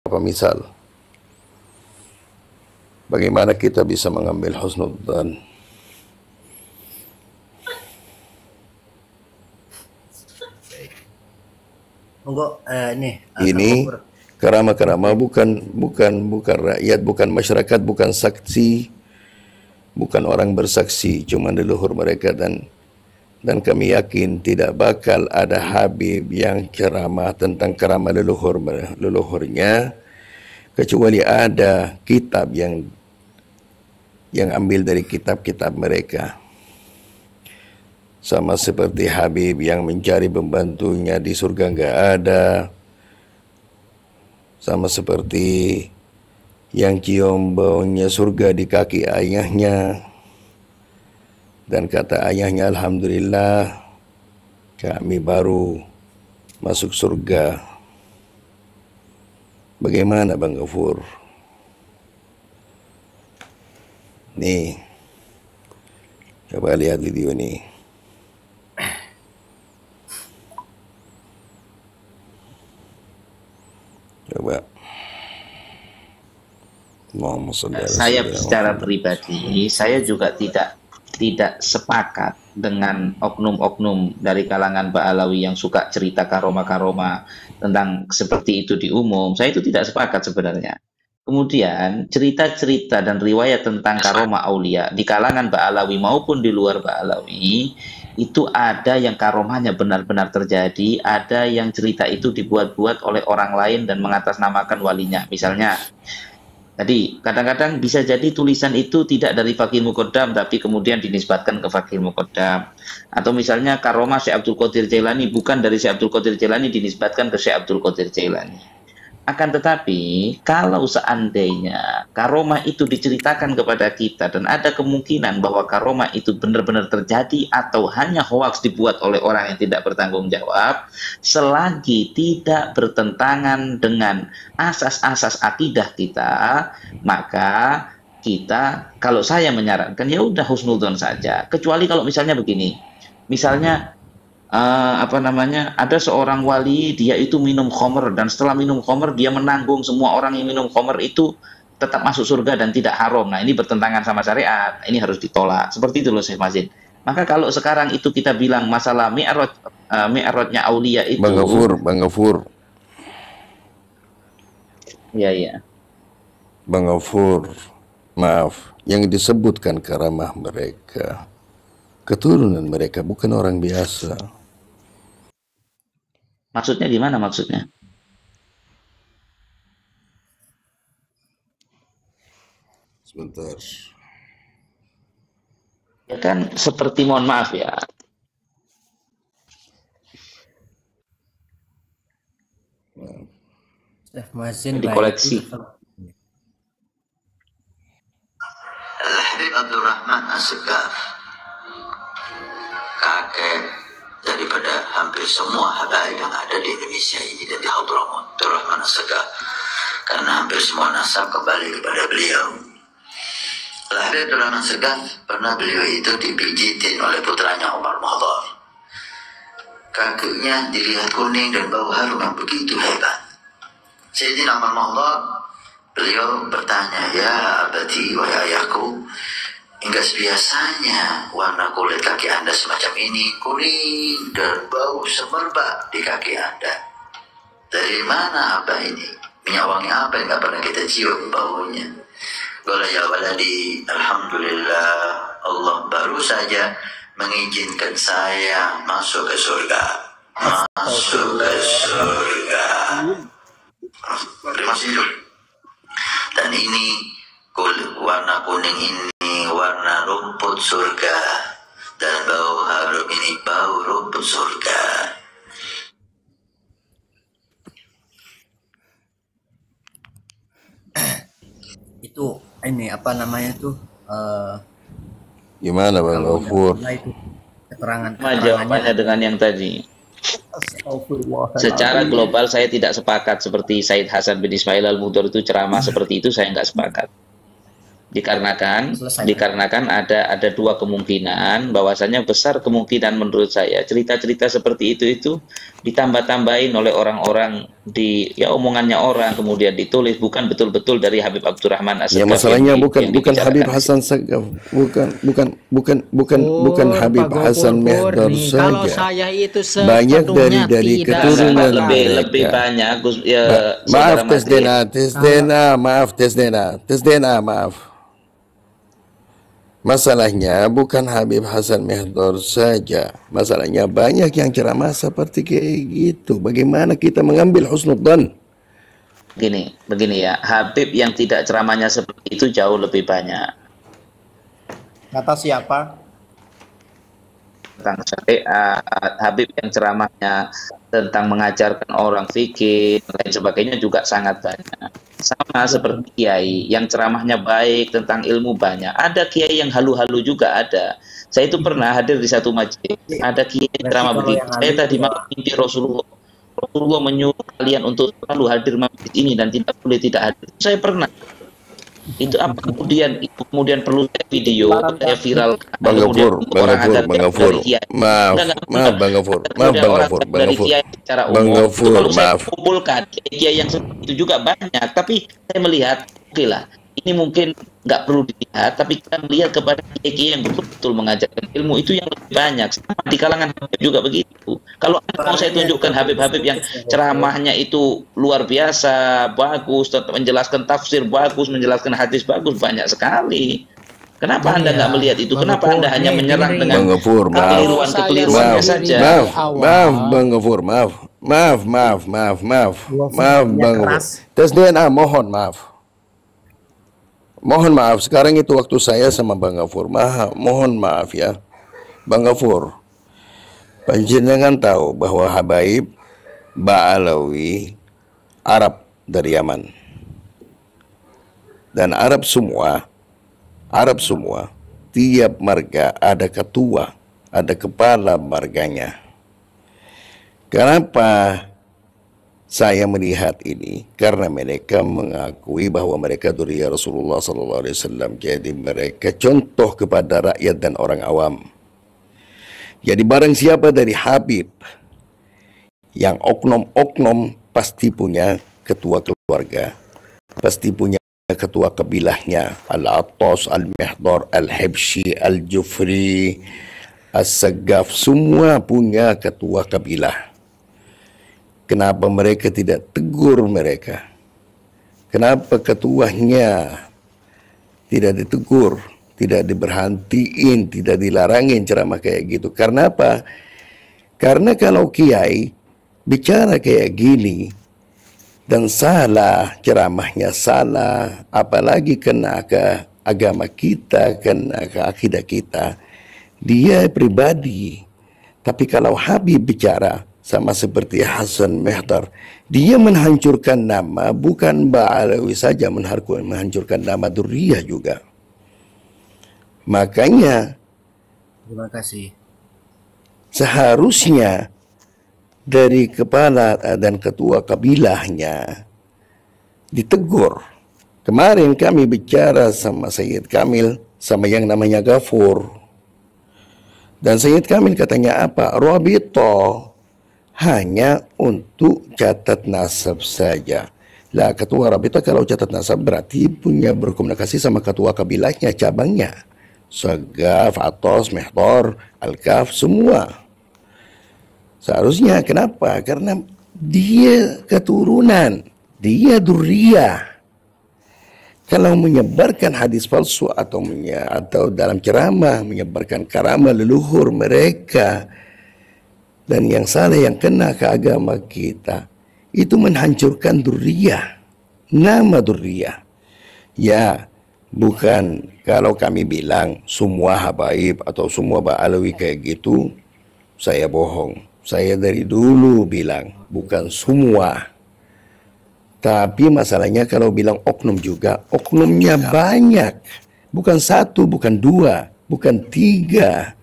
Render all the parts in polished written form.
Apa misal, bagaimana kita bisa mengambil husnudzan? Monggo Ini karama-karama bukan rakyat, bukan masyarakat, bukan saksi, bukan orang bersaksi, cuma leluhur mereka, dan kami yakin tidak bakal ada Habib yang ceramah tentang karama leluhurnya kecuali ada kitab yang ambil dari kitab-kitab mereka. Sama seperti Habib yang mencari pembantunya di surga enggak ada. Sama seperti yang cium baunya surga di kaki ayahnya. Dan kata ayahnya, alhamdulillah kami baru masuk surga. Bagaimana Bang Ghafur? Nih, coba lihat video nih. Coba. Saya secara pribadi, saya juga tidak sepakat dengan oknum-oknum dari kalangan Ba'alawi yang suka cerita karoma-karoma tentang seperti itu di umum. Saya itu tidak sepakat sebenarnya. Kemudian cerita-cerita dan riwayat tentang karoma aulia di kalangan Ba'alawi maupun di luar Ba'alawi itu ada yang karomahnya benar-benar terjadi, ada yang cerita itu dibuat-buat oleh orang lain dan mengatasnamakan walinya. Misalnya, tadi kadang-kadang bisa jadi tulisan itu tidak dari Fakih Muqaddam tapi kemudian dinisbatkan ke Fakih Muqaddam. Atau misalnya karomah Syekh Abdul Qadir Jailani bukan dari Syekh Abdul Qadir Jailani dinisbatkan ke Syekh Abdul Qadir Jailani. Akan tetapi kalau seandainya karomah itu diceritakan kepada kita dan ada kemungkinan bahwa karomah itu benar-benar terjadi atau hanya hoaks dibuat oleh orang yang tidak bertanggung jawab, selagi tidak bertentangan dengan asas-asas akidah kita, maka kita, kalau saya menyarankan ya udah husnudzon saja. Kecuali kalau misalnya begini, misalnya ada seorang wali, dia itu minum khamr dan setelah minum khamr dia menanggung semua orang yang minum khamr itu tetap masuk surga dan tidak haram. Nah, ini bertentangan sama syariat, ini harus ditolak. Seperti itu loh Syekh Mazin. Maka kalau sekarang itu kita bilang masalah mi'rajnya aulia itu, Bang Ghafur. Iya. Bang Ghafur, maaf, yang disebutkan karamah mereka, keturunan mereka bukan orang biasa. Maksudnya gimana maksudnya? Sebentar. Ya kan seperti, mohon maaf ya. Mazin dikoleksi. Al-Habib Abdul Rahman As-Segaf, kakek daripada hampir semua habaib yang ada di Indonesia ini dan di Hadramaut, Abdul Rahman As-Segaf, karena hampir semua nasab kembali kepada beliau. Al-Habib Abdul Rahman As-Segaf pernah beliau itu dipijitin oleh putranya Umar Mahdhar. Kakinya dilihat kuning dan bau harum yang begitu hebat. Sayyidina Umar Mahdhar, beliau bertanya, ya abadi, wahai ayahku, hingga biasanya warna kulit kaki Anda semacam ini, kuning dan bau semerbak di kaki Anda. Dari mana apa ini? Minyak wangi apa yang gak pernah kita cium baunya? Qala ya waladi, alhamdulillah, Allah baru saja mengizinkan saya masuk ke surga. Masuk ke surga. Terima kasih. Dan ini warna kuning ini warna rumput surga, dan bau harum ini bau rumput surga. Itu ini apa namanya tuh? Gimana Bang Ghafur? Keterangan jawabannya dengan yang tadi. Secara global saya tidak sepakat seperti Said Hasan bin Ismail Al-Muhdar itu ceramah seperti itu, saya nggak sepakat. Selesai. Dikarenakan ada dua kemungkinan, bahwasanya besar kemungkinan menurut saya cerita-cerita seperti itu ditambah-tambahin oleh orang-orang ya omongannya orang, kemudian ditulis, bukan betul-betul dari Habib Abdurrahman Ya, As-Segaf masalahnya yang bukan dibicarakan Habib di Hasan Segaf, bukan Habib Pak Hasan Gopur Mihdhar nih, kalau saja. saya itu Banyak sepenuhnya dari tidak keturunan sepakat. lebih mereka. banyak ya, Maaf Saudara tes Madrid. DNA, maaf. Masalahnya bukan Habib Hasan Mihdhar saja. Masalahnya banyak yang ceramah seperti kayak gitu. Bagaimana kita mengambil husnudzan? Begini ya, Habib yang tidak ceramahnya seperti itu jauh lebih banyak. Kata siapa? Tentang syariat, Habib yang ceramahnya tentang mengajarkan orang fikih dan lain sebagainya juga sangat banyak. Sama seperti kiai yang ceramahnya baik tentang ilmu banyak. Ada kiai yang halu-halu juga ada. Saya itu pernah hadir di satu majelis, ada kiai ceramah kalau begitu. yang Saya halu tadi juga- malam mimpi Rasulullah menyuruh kalian untuk selalu hadir majelis ini dan tidak boleh tidak hadir. Saya pernah. Itu apa kemudian perlu video saya viral. Bang Gafur, maaf Bang Gafur. Bang Gafur, maaf. Kumpulkan kiai yang seperti itu juga banyak, tapi saya melihat oke lah, ini mungkin nggak perlu dilihat, tapi kita melihat kepada kiai yang betul-betul mengajarkan ilmu itu yang lebih banyak. Sama di kalangan Habib juga begitu. Kalau mau saya tunjukkan Habib-Habib yang ceramahnya itu luar biasa, bagus, menjelaskan tafsir bagus, menjelaskan hadis bagus, banyak sekali. Kenapa Anda nggak melihat itu? Kenapa Anda hanya menyerang dengan Bang Gafur, maaf. kekeliruannya saja? Maaf Bang Gafur, maaf Bang Gafur. Tes DNA, mohon maaf. Sekarang itu waktu saya sama Bang Gafur. Mohon maaf ya, Bang Gafur. Panjenengan tahu bahwa Habaib Ba'alawi Arab dari Yaman, dan Arab semua tiap marga ada ketua, ada kepala marganya. Kenapa saya melihat ini? Karena mereka mengakui bahwa mereka dzurriyyah Rasulullah SAW. Jadi mereka contoh kepada rakyat dan orang awam. Jadi barang siapa dari Habib yang oknum-oknum pasti punya ketua keluarga, pasti punya ketua kabilahnya. Al-Attas, Al-Mihdhar, Al-Habsyi, Al-Jufri, As-Segaf, semua punya ketua kabilah. Kenapa mereka tidak tegur mereka? Kenapa ketuanya tidak ditegur, tidak diberhentiin, tidak dilarangin ceramah kayak gitu? Karena apa? Karena kalau kiai bicara kayak gini dan salah, ceramahnya salah, apalagi kena ke agama kita, kena ke akidah kita, dia pribadi. Tapi kalau Habib bicara sama seperti Hasan Mihdhar, dia menghancurkan nama bukan Ba'alawi saja, menghancurkan nama dzurriyyah juga. Makanya Terima kasih. seharusnya dari kepala dan ketua kabilahnya ditegur. Kemarin kami bicara sama Sayyid Kamil, sama yang namanya Gafur. Dan Sayyid Kamil katanya apa? Rabita hanya untuk catat nasab saja. Lah ketua Rabita kalau catat nasab berarti punya berkomunikasi sama ketua kabilahnya, cabangnya. Segaf, Attas, Mihdhar, Al-Kaf, semua. Seharusnya kenapa? Karena dia keturunan, dia dzurriyyah. Kalau menyebarkan hadis palsu atau dalam ceramah menyebarkan karamah leluhur mereka dan yang salah yang kena ke agama kita, itu menghancurkan dzurriyyah, nama dzurriyyah. Ya, bukan kalau kami bilang semua habaib atau semua Ba'alawi kayak gitu, saya bohong. Saya dari dulu bilang bukan semua. Tapi masalahnya kalau bilang oknum juga, oknumnya banyak. Bukan satu, bukan dua, bukan tiga.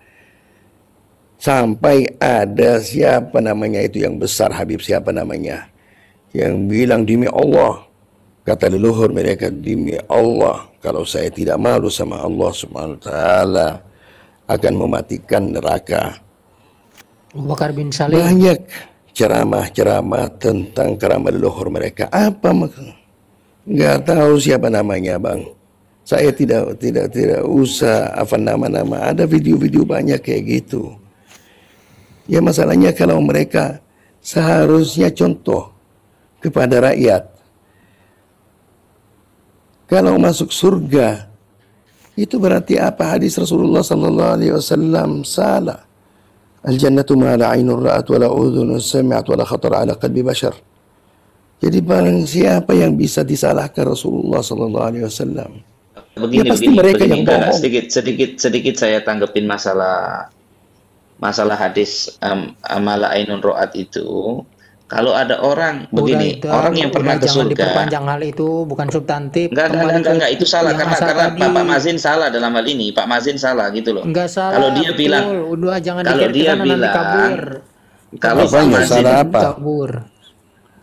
Sampai ada siapa namanya itu yang besar, Habib siapa namanya, yang bilang demi Allah, Kata leluhur mereka, demi Allah, kalau saya tidak malu sama Allah Subhanahu wa taala akan mematikan neraka. Abu Bakar bin Salim. Banyak ceramah-ceramah tentang keramat leluhur mereka. Apa nggak tahu siapa namanya, Bang. Saya tidak usah apa nama-nama. Ada video-video banyak kayak gitu. Ya masalahnya kalau mereka seharusnya contoh kepada rakyat. Kalau masuk surga, itu berarti apa? Hadis Rasulullah sallallahu alaihi wasallam salah. Al-jannatu ma la 'ainun ra'at wa la udhunun sami'at wa la khatara 'ala qalbi bashar. Jadi barang siapa yang bisa disalahkan Rasulullah sallallahu alaihi wasallam? Begini, Ya, pasti mereka yang bohong. sedikit saya tanggepin masalah hadis amala ainun ro'at itu. Kalau ada orang begini, orang yang pernah ke jangan surga. diperpanjang hal itu, bukan substantif. Enggak, itu salah yang karena asal tadi. Pak Mazin salah dalam hal ini. Pak Mazin salah gitu loh. Enggak salah. Kalau dia betul. bilang, Udah jangan kalau dia nanti bilang, kabur. kalau Pak Apanya? Mazin Salah apa? Kabur.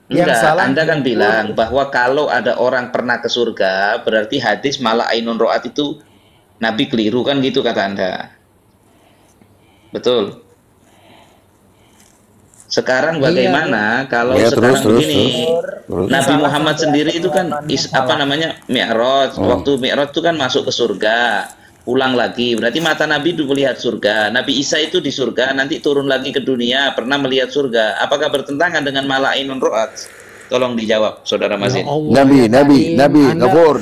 enggak, Yang salah Anda kan bilang bahwa kalau ada orang pernah ke surga, berarti hadis malah ainun ro'at itu Nabi keliru kan gitu kata Anda. Betul. Sekarang bagaimana kalau Ya, sekarang terus. begini, Nabi Muhammad sendiri itu kan Mi'raj. Waktu Mi'raj itu kan masuk ke surga, pulang lagi. Berarti mata Nabi itu melihat surga. Nabi Isa itu di surga, nanti turun lagi ke dunia, pernah melihat surga. Apakah bertentangan dengan mala'inun ro'at? Tolong dijawab, Saudara Mazin. Ya Allah, Nabi, ya Nabi, Karim. Nabi, Anda Ghafur,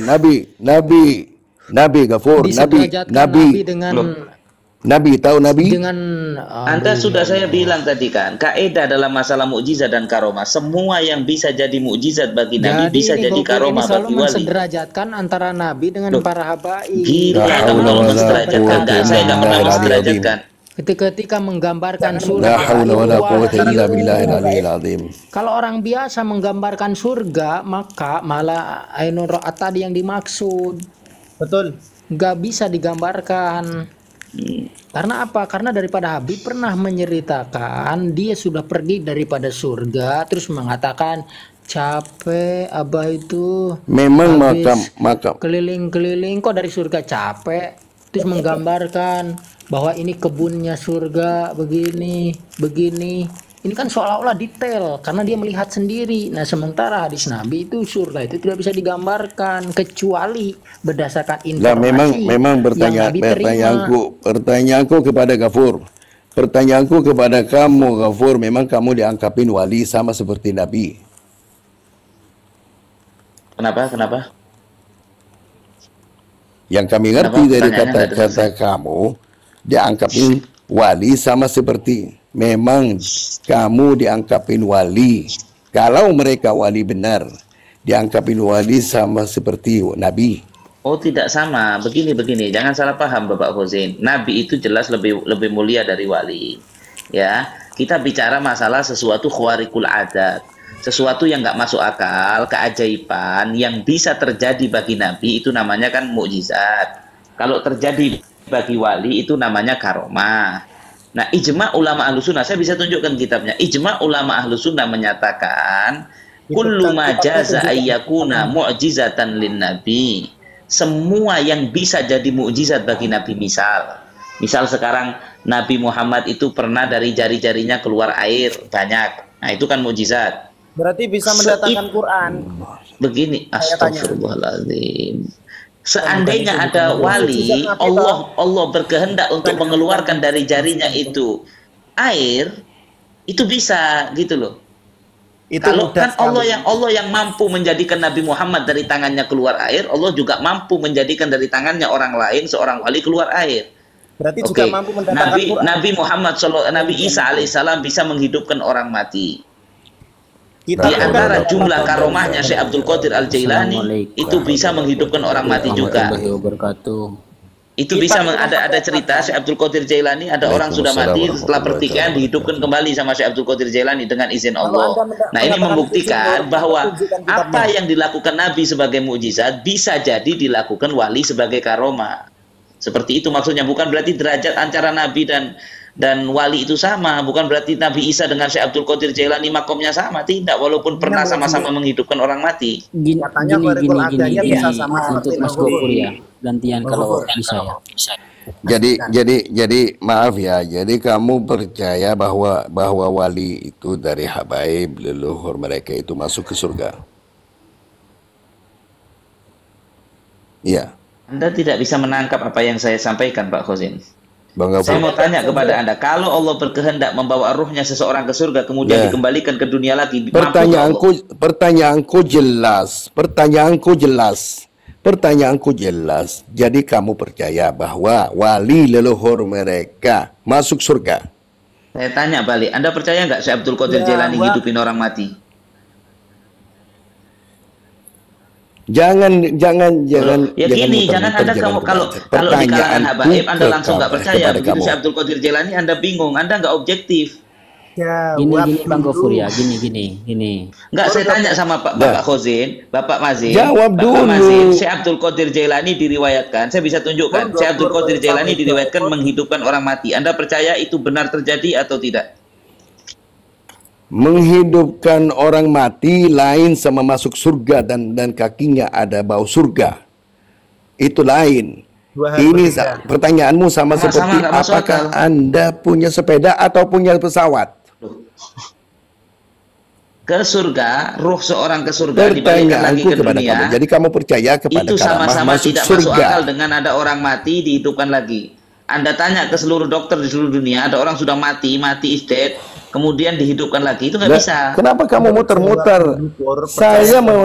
Nabi, Ghafur, disederajatkan Nabi, dengan Nabi, tahu Nabi? dengan Anda sudah saya bilang tadi kan, kaidah dalam masalah mukjizat dan karomah, semua yang bisa jadi mukjizat bagi Nabi bisa ini jadi Gofur karomah ini selalu bagi wali. mensederajatkan antara Nabi dengan Loh, para habaib. Gila, La kamu haula kalau wala mensederajatkan quwwata enggak? Saya illa enggak pernah billahil mensederajatkan. Ketika menggambarkan La surga, haula wala quwwata illa wahyu. billahil aliyil azim. Kalau orang biasa menggambarkan surga, maka malah ainun ro'at tadi yang dimaksud. Betul. Nggak bisa digambarkan. Karena apa? Karena daripada Habib pernah menceritakan dia sudah pergi daripada surga, terus mengatakan capek abah itu Memang habis makam keliling-keliling kok dari surga capek, terus menggambarkan bahwa ini kebunnya surga begini ini kan seolah-olah detail karena dia melihat sendiri. Nah sementara hadis Nabi itu surga itu tidak bisa digambarkan kecuali berdasarkan informasi Lah memang yang Nabi terima. pertanyaanku kepada Ghafur. Pertanyaanku kepada kamu Ghafur, memang kamu dianggapin wali sama seperti Nabi. Kenapa? Yang kami ngerti Kenapa? dari Pertanyaannya nggak kata-kata kamu, dianggapin wali sama seperti, memang kamu dianggapin wali. Kalau mereka wali benar, dianggapin wali sama seperti Nabi. Oh, tidak sama. Begini. Jangan salah paham Bapak Hussein. Nabi itu jelas lebih mulia dari wali. Ya, kita bicara masalah sesuatu khawariqul adat. Sesuatu yang nggak masuk akal, keajaiban yang bisa terjadi bagi Nabi itu namanya kan mukjizat. Kalau terjadi bagi wali itu namanya karomah. Nah, ijma ulama ahlu sunnah, saya bisa tunjukkan kitabnya. Ijma ulama ahlu sunnah menyatakan kullu ma jaza ayyakuna mu'jizatan lin nabi. Semua yang bisa jadi mukjizat bagi Nabi, misal sekarang Nabi Muhammad itu pernah dari jari-jarinya keluar air banyak. Nah, itu kan mukjizat. Berarti bisa mendatangkan Quran. Begini, astagfirullahaladzim. Seandainya ada wali, Allah berkehendak untuk mengeluarkan dari jarinya itu air, itu bisa gitu loh. Itu Kalau mudah kan sekali. Allah yang mampu menjadikan Nabi Muhammad dari tangannya keluar air, Allah juga mampu menjadikan dari tangannya orang lain seorang wali keluar air. Berarti juga Oke, mampu mendatangkan Quran. Nabi Muhammad Nabi Isa alaihissalam bisa menghidupkan orang mati. Kita Di antara jumlah karomahnya Syekh Abdul Qadir Al-Jailani itu bisa menghidupkan orang mati juga. Itu bisa ada cerita Syekh Abdul Qadir Jailani, ada orang sudah mati setelah pertikaian dihidupkan kembali sama Syekh Abdul Qadir Jailani dengan izin Allah. Nah, ini membuktikan bahwa apa yang dilakukan Nabi sebagai mukjizat bisa jadi dilakukan wali sebagai karomah. Seperti itu maksudnya, bukan berarti derajat antara Nabi dan dan wali itu sama. Bukan berarti Nabi Isa dengan Syekh Abdul Qadir Jailani makomnya sama, tidak, walaupun pernah sama-sama menghidupkan orang mati. Gini, katanya gini, bisa sama untuk seperti Mas Gofur. Gofur ya, gantian kalau bisa ya. Jadi maaf ya. Jadi kamu percaya bahwa wali itu dari habaib leluhur mereka itu masuk ke surga? Iya. Anda tidak bisa menangkap apa yang saya sampaikan, Pak Khozin. Bang Saya Gafur. mau tanya kepada Anda, kalau Allah berkehendak membawa ruhnya seseorang ke surga, kemudian Ya. dikembalikan ke dunia lagi, mampu Allah? Pertanyaanku jelas. Jadi kamu percaya bahwa wali leluhur mereka masuk surga? Saya tanya balik, Anda percaya nggak Syekh Abdul Qadir Ya, Jailani Wak. hidupin orang mati? Jangan Ya gini, jangan Anda kalau di kalangan habaib Anda langsung nggak percaya. Begitu Syekh Abdul Qadir Jailani Anda bingung, Anda nggak objektif. Gini Bang Gofur ya, gini. Nggak, saya tanya sama Bapak Khozin, Bapak Mazin. Jawab Bapak dulu. Mazin, Syekh Abdul Qadir Jailani diriwayatkan, saya bisa tunjukkan. Syekh Abdul Qadir Jailani diriwayatkan menghidupkan orang mati. Anda percaya itu benar terjadi atau tidak? Menghidupkan orang mati lain sama masuk surga dan kakinya ada bau surga. Itu lain. Ini pertanyaanmu sama Sama-sama seperti nggak masuk apakah akal. Anda punya sepeda atau punya pesawat? Ke surga, ruh seorang ke surga dibalikan lagi Pertanyaanku ke kepada dunia. kamu. Jadi kamu percaya kepada Itu karamah sama-sama masuk tidak masuk surga? akal dengan ada orang mati dihidupkan lagi. Anda tanya ke seluruh dokter di seluruh dunia, ada orang sudah mati is dead, kemudian dihidupkan lagi, itu nggak bisa. Kenapa kamu muter-muter? Saya mau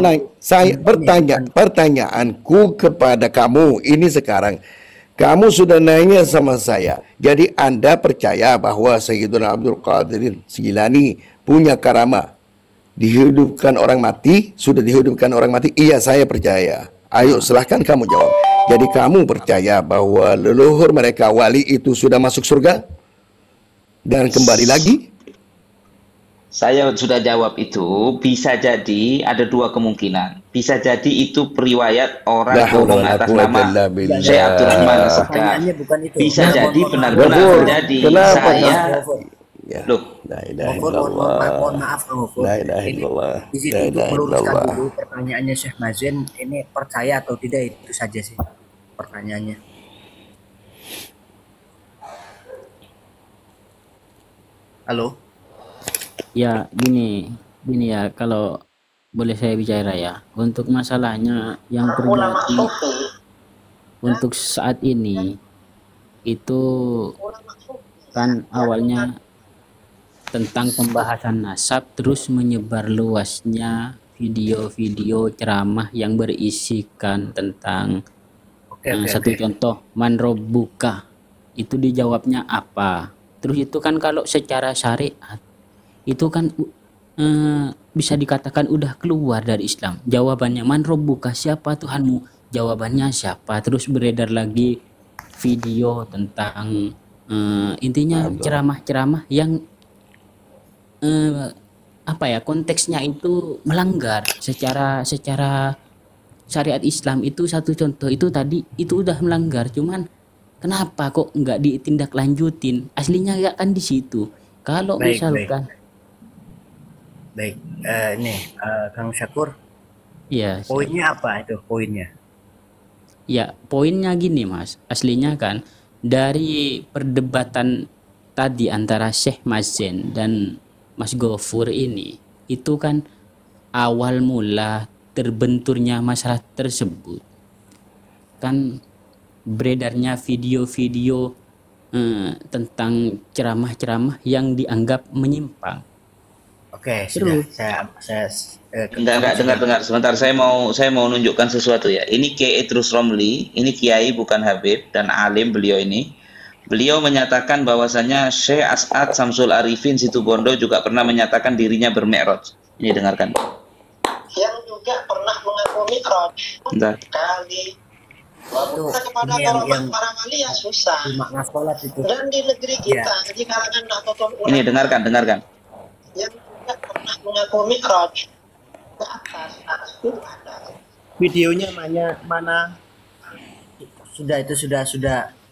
pertanyaanku kepada kamu ini sekarang. Kamu sudah nanya sama saya. Jadi Anda percaya bahwa Sayyiduna Abdul Qadir Jailani punya karamah? Dihidupkan orang mati? Sudah dihidupkan orang mati? Iya, saya percaya. Ayo silahkan kamu jawab. Jadi kamu percaya bahwa leluhur mereka wali itu sudah masuk surga? Dan kembali lagi? Saya sudah jawab itu, bisa jadi ada dua kemungkinan. Bisa jadi itu periwayat orang bohong atas nama Syekh Abdurrahman As-Saqqaf. Pertanyaannya bukan itu. Bisa Nah, jadi mohon benar-benar Gofur, terjadi. kenapa Saya Ya. loh, La ilaha Gofur, illallah. mohon maaf Kang Gofur. La ilaha Ini illallah. di situ La untuk ilaha meluruskan illallah. dulu pertanyaannya Syekh Mazin, ini percaya atau tidak, itu saja sih pertanyaannya. Halo. Ya, gini ya, kalau boleh saya bicara ya, untuk masalahnya yang terjadi untuk saat ini itu kan awalnya tentang pembahasan nasab, terus menyebar luasnya video-video ceramah yang berisikan tentang satu contoh man robbuka, itu dijawabnya apa. Terus itu kan kalau secara syariat itu kan bisa dikatakan udah keluar dari Islam. Jawabannya man robbuka, siapa Tuhanmu? Jawabannya siapa? Terus beredar lagi video tentang intinya ceramah-ceramah yang apa ya, konteksnya itu melanggar secara syariat Islam. Itu satu contoh, itu tadi itu udah melanggar, cuman kenapa kok nggak ditindaklanjutin? Aslinya nggak kan di situ. Kalau misalkan Baik, ini Kang Syakur, ya poinnya apa itu poinnya? ya poinnya gini Mas, aslinya kan dari perdebatan tadi antara Syekh Mazin dan Mas Gofur ini, itu kan awal mula terbenturnya masalah tersebut kan beredarnya video-video tentang ceramah-ceramah yang dianggap menyimpang. Oke, sudah saya enggak, dengar sebentar, saya mau nunjukkan sesuatu ya. Ini Kiai Idrus Romli, ini kiai bukan habib dan alim beliau ini. Beliau menyatakan bahwasanya Syekh As'ad Samsul Arifin Situbondo juga pernah menyatakan dirinya bermi'raj. Ini dengarkan. Yang juga pernah mengaku mi'raj. Bentar. Kali itu kepada ini yang para wali ya susah. di makna sholat itu. Dan di negeri kita di kalangan Nahdlatul Ulama Ini dengarkan. yang juga pernah mengaku mi'raj ke atas itu ada. Videonya mana? Sudah itu sudah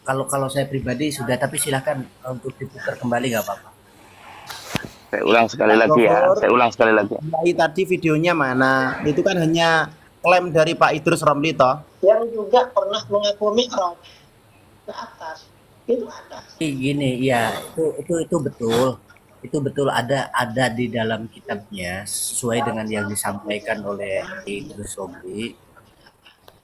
kalau saya pribadi sudah, tapi silakan untuk diputar kembali nggak apa-apa. Saya ulang sekali lagi ya. Saya ulang sekali lagi. Tadi videonya mana? Itu kan hanya klaim dari Pak Idrus Romli toh. Yang juga pernah mengaku mi'raj ke atas. Itu ada. Gini, ya itu betul. Itu betul ada di dalam kitabnya sesuai dengan yang disampaikan oleh Idrus Romli.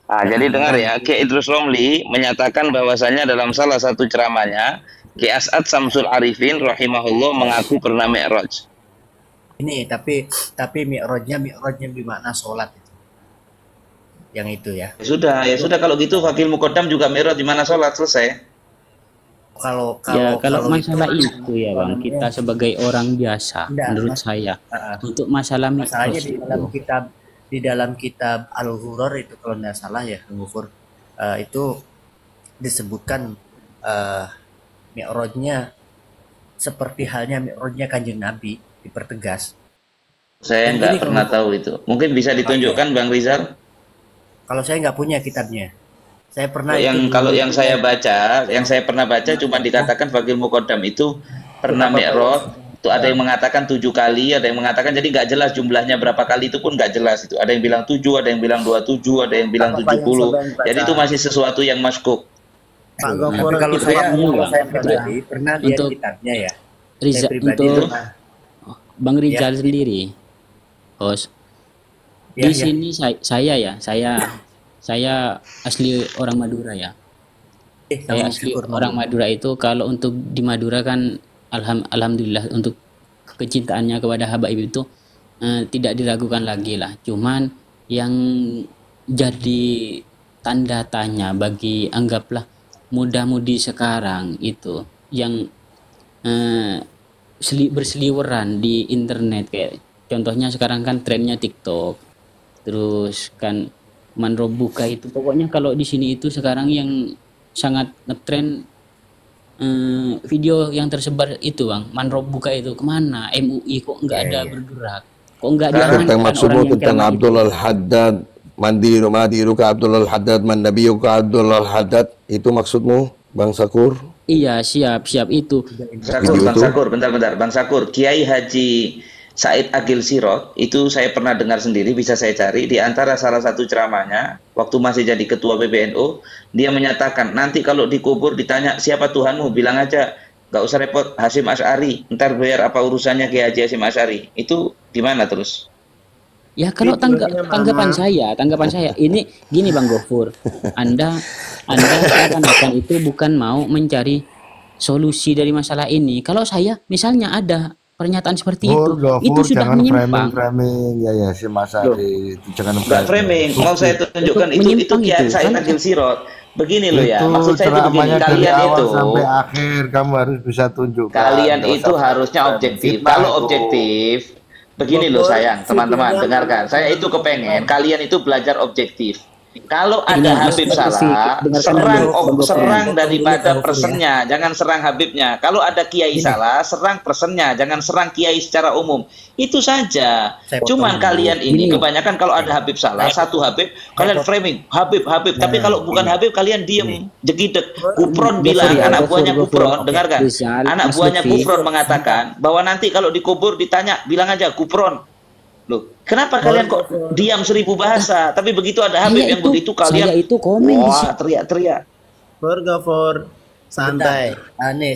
Jadi dengar ya, Ki Idrus Romli menyatakan bahwasanya dalam salah satu ceramahnya Ki As'ad Samsul Arifin rahimahullah mengaku pernah mi'raj. Ini tapi mi'rajnya bermakna sholat itu. Yang itu ya. Ya sudah kalau gitu Fakil Muqaddam juga mi'raj di mana sholat, selesai. Kalau masalah itu ya Bang, kita sebagai orang biasa, menurut saya untuk masalah masalahnya mi'raj di dalam kitab Al-Ghurur itu kalau tidak salah ya, Al-Ghurur itu disebutkan mi'rajnya seperti halnya mi'rajnya Kanjeng Nabi, dipertegas. Saya nggak pernah tahu itu. Mungkin bisa ditunjukkan Bang Rizal? Kalau saya nggak punya kitabnya. Saya pernah yang saya pernah baca cuma dikatakan Fakil Muqaddam itu pernah mi'raj. Itu ada yang mengatakan 7 kali, ada yang mengatakan, jadi nggak jelas jumlahnya berapa kali, itu pun nggak jelas itu. Ada yang bilang 7, ada yang bilang 27, ada yang bilang 70. Jadi itu masih sesuatu yang maskuk. Kalau saya pribadi pernah lihat kitabnya ya. Untuk Bang Rizal sendiri, host. Di sini saya asli orang Madura ya. Saya asli orang Madura itu, kalau untuk di Madura kan alhamdulillah untuk kecintaannya kepada Habaib itu tidak diragukan lagi lah. Cuman yang jadi tanda tanya bagi anggaplah muda-mudi sekarang itu yang berseliweran di internet, kayak contohnya sekarang kan trennya TikTok, terus kan manrobuka itu, pokoknya kalau di sini itu sekarang yang sangat ngetren video yang tersebar itu Bang, manrobuka itu kemana, MUI kok nggak ada bergerak, kok nggak tentang maksudmu tentang Abdul Al-Haddad, madiru ka Abdul Al-Haddad, mandabiyu ka Abdul Al-Haddad, itu maksudmu Bang Sakur? Iya, siap itu. Bang Sakur, bentar. Bang Sakur, Kiai Haji Said Agil Sirot itu saya pernah dengar sendiri, bisa saya cari di antara salah satu ceramahnya waktu masih jadi ketua PBNU, dia menyatakan nanti kalau dikubur ditanya siapa Tuhanmu, bilang aja nggak usah repot Hasyim Asy'ari, ntar bayar apa urusannya Kiai Haji Hasyim Asy'ari. Itu gimana terus? Ya kalau tanggapan saya ini gini Bang Gofur, Anda akan itu bukan mau mencari solusi dari masalah ini. Kalau saya misalnya ada pernyataan seperti itu sudah menyimpang. Framing ya si Mas Ari, jangan framing. Mau saya tunjukkan itu Kiai Said Agil Sirot. Begini loh ya, maksud saya itu begini, kalian itu sampai akhir kamu harus bisa tunjukkan. Kalian itu harusnya objektif. Kalau objektif, begini loh sayang, teman-teman dengarkan. Saya itu kepengen kalian itu belajar objektif. Kalau ada Habib salah, serang daripada personnya, jangan serang Habibnya. Kalau ada Kiai salah, serang personnya, jangan serang Kiai secara umum. Itu saja. Cuman kalian ini kebanyakan kalau ada Habib salah, satu Habib, kalian framing Habib. Tapi kalau bukan Habib, kalian diem, jegidek. Kufron bilang, anak buahnya Kufron, dengarkan. Anak buahnya Kufron mengatakan bahwa nanti kalau dikubur ditanya, bilang aja Kufron. Loh, kenapa kalian kok diam 1000 bahasa? Tapi begitu ada Habib yang begitu kalian wah teriak-teriak. Gofur, santai.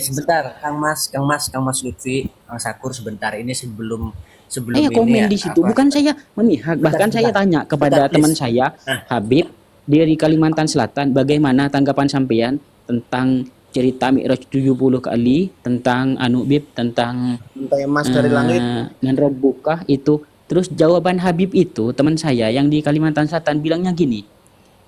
Sebentar, Kang Mas Lutfi, Kang Sakur sebentar. Ini sebelum komen di situ. Bukan saya memihak, bahkan saya tanya kepada teman saya Habib dari Kalimantan Selatan, bagaimana tanggapan sampean tentang cerita Mi'raj 70 kali, tentang Bib, tentang Mas dari langit Manrobukah itu. Terus jawaban Habib itu, teman saya yang di Kalimantan Selatan bilangnya gini,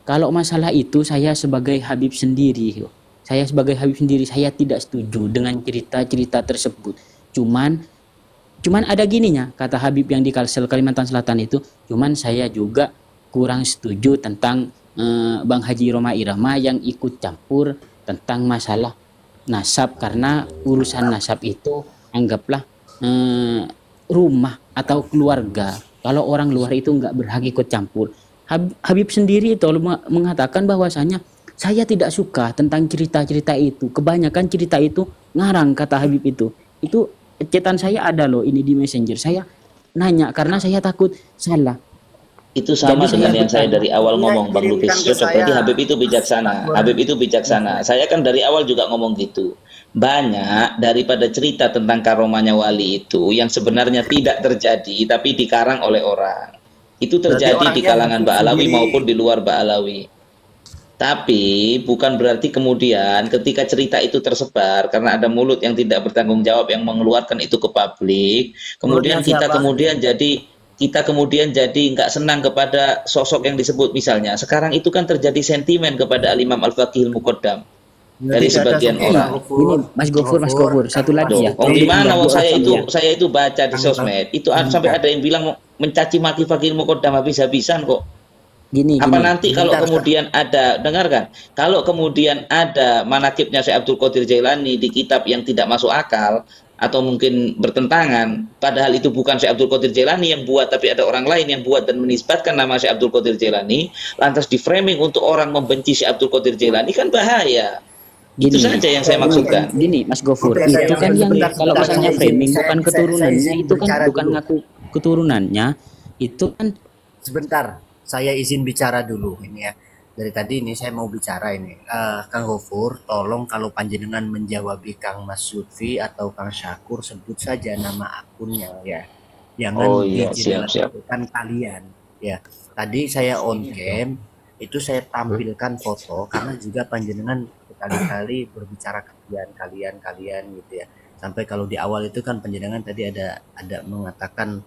kalau masalah itu saya sebagai Habib sendiri, saya tidak setuju dengan cerita-cerita tersebut. Cuman ada gininya, kata Habib yang di Kalsel Kalimantan Selatan itu, cuman saya juga kurang setuju tentang Bang Haji Roma Irama yang ikut campur tentang masalah nasab, karena urusan nasab itu anggaplah rumah atau keluarga. Kalau orang luar itu nggak berhak ikut campur. Habib sendiri itu mengatakan bahwasanya Saya tidak suka tentang cerita-cerita itu. Kebanyakan cerita itu ngarang, kata Habib itu. Itu cetan saya ada loh ini di Messenger. Saya nanya karena saya takut salah. Itu sama Jadi dengan saya yang saya bertanya, dari awal Iya, ngomong, Bang kirimkan Lukis. ke Cocok, berarti saya. Habib itu bijaksana. Habib itu bijaksana. Saya kan dari awal juga ngomong gitu. Banyak daripada cerita tentang karomahnya wali itu yang sebenarnya tidak terjadi, tapi dikarang oleh orang. Itu Berarti terjadi di orangnya kalangan Habib Ba'alawi sendiri. maupun di luar Ba'alawi. Tapi bukan berarti kemudian ketika cerita itu tersebar karena ada mulut yang tidak bertanggung jawab yang mengeluarkan itu ke publik, kemudian Mulutnya siapa? kita kemudian jadi nggak senang kepada sosok yang disebut. Misalnya sekarang itu kan terjadi sentimen kepada Al-Imam Al-Faqih Al-Muqaddam dari Tidak ada sebagian sentimen, orang. ini Mas Gofur, satu lagi ya. Di mana Yang wong saya ya. itu baca di sosmed itu sampai ada yang bilang mencaci maki Faqih Al-Muqaddam habis-habisan kok. Gini, Apa gini. nanti kalau Sebentar, kemudian ada, dengarkan, kalau kemudian ada manakibnya Syekh Abdul Qadir Jailani di kitab yang tidak masuk akal atau mungkin bertentangan, padahal itu bukan Syekh Abdul Qadir Jailani yang buat, tapi ada orang lain yang buat dan menisbatkan nama Syekh Abdul Qadir Jailani, lantas di framing untuk orang membenci Syekh Abdul Qadir Jailani, kan bahaya. Itu Gini, saja yang saya maksudkan. gini Mas Gofur, Oke, itu kan yang sebentar, kalau sebentar, misalnya saya framing izin- bukan saya- keturunannya, saya izin itu kan bicara bukan dulu. ngaku keturunannya, itu kan Sebentar, saya izin bicara dulu ini ya. Dari tadi ini saya mau bicara ini. Kang Gofur, tolong kalau panjenengan menjawabi Kang Mas Lutfi atau Kang Syakur, sebut saja nama akunnya ya. Jangan Oh iya, siap. dijelaskan kalian ya. Tadi saya on cam, itu saya tampilkan foto karena juga panjenengan berkali-kali berbicara kalian gitu ya. Sampai kalau di awal itu kan panjenengan tadi ada mengatakan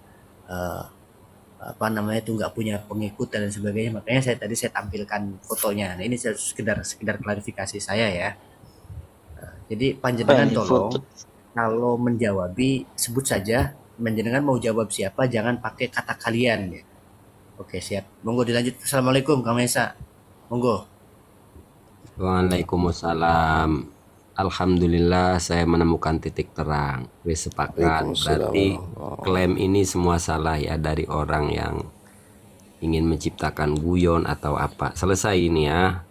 apa namanya itu nggak punya pengikut dan sebagainya, makanya saya tampilkan fotonya. Nah ini sekedar klarifikasi saya ya. Jadi panjenengan Ini tolong foto. kalau menjawabi sebut saja panjenengan mau jawab siapa, jangan pakai kata kalian ya. Oke siap, monggo dilanjut. Assalamualaikum Kang Mesa, monggo. Waalaikumsalam. Alhamdulillah saya menemukan titik terang. Wis sepakat. Berarti klaim ini semua salah ya dari orang yang ingin menciptakan guyon atau apa. Selesai ini ya.